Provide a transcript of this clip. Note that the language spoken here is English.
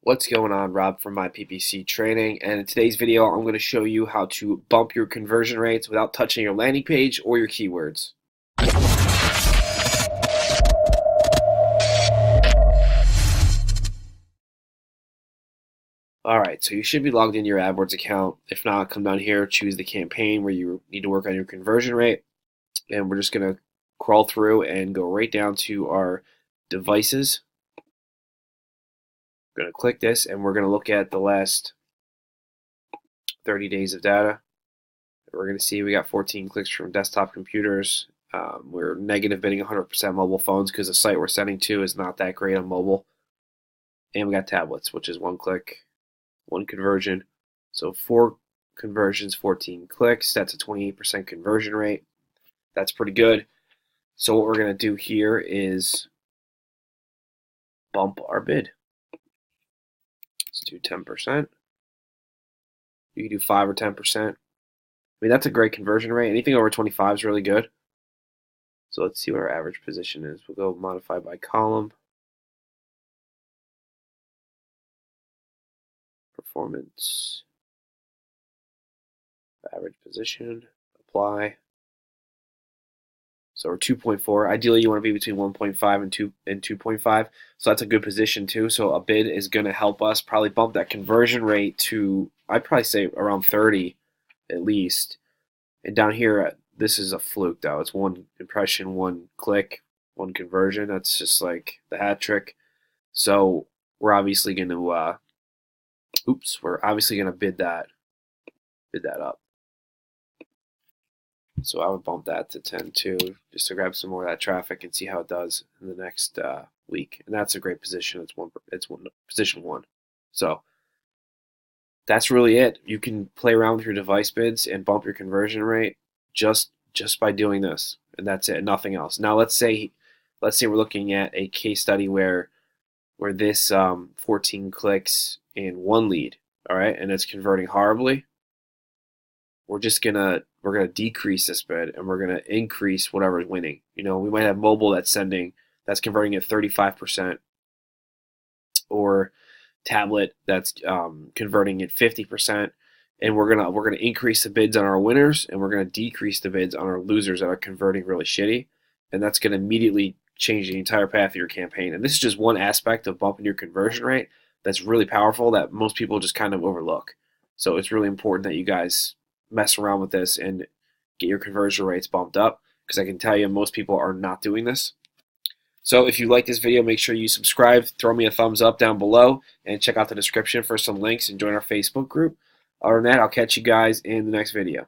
What's going on, Rob from my PPC training, and in today's video I'm going to show you how to bump your conversion rates without touching your landing page or your keywords. Alright, so you should be logged into your Adwords account. If not, come down here, choose the campaign where you need to work on your conversion rate, and we're just going to crawl through and go right down to our devices. We're going to click this and we're going to look at the last 30 days of data. We're going to see we got 14 clicks from desktop computers. We're negative bidding 100% mobile phones because the site we're sending to is not that great on mobile. And we got tablets, which is 1 click, 1 conversion. So 4 conversions, 14 clicks. That's a 28% conversion rate. That's pretty good. So what we're going to do here is bump our bid. Let's do 10%. You can do 5 or 10%. I mean, that's a great conversion rate. Anything over 25 is really good. So let's see what our average position is. We'll go modify by column. Performance. Average position. Apply. So we're 2.4. Ideally, you want to be between 1.5 and 2.5. So that's a good position too. So a bid is going to help us probably bump that conversion rate to, I'd probably say around 30 at least. And down here, this is a fluke though. It's 1 impression, 1 click, 1 conversion. That's just like the hat trick. So we're obviously going to, bid that up. So I would bump that to 10 too, just to grab some more of that traffic and see how it does in the next week. And that's a great position. It's position 1. So that's really it. You can play around with your device bids and bump your conversion rate just by doing this, and that's it, nothing else. Now let's say we're looking at a case study where this 14 clicks and 1 lead, all right, and it's converting horribly. We're gonna decrease this bid and we're gonna increase whatever's winning. You know, we might have mobile that's converting at 35%, or tablet that's converting at 50%, and we're gonna increase the bids on our winners and we're gonna decrease the bids on our losers that are converting really shitty, and that's gonna immediately change the entire path of your campaign. And this is just one aspect of bumping your conversion rate that's really powerful that most people just kind of overlook. So it's really important that you guys mess around with this and get your conversion rates bumped up, because I can tell you most people are not doing this. So if you like this video, make sure you subscribe, throw me a thumbs up down below, and check out the description for some links and join our Facebook group. Other than that, I'll catch you guys in the next video.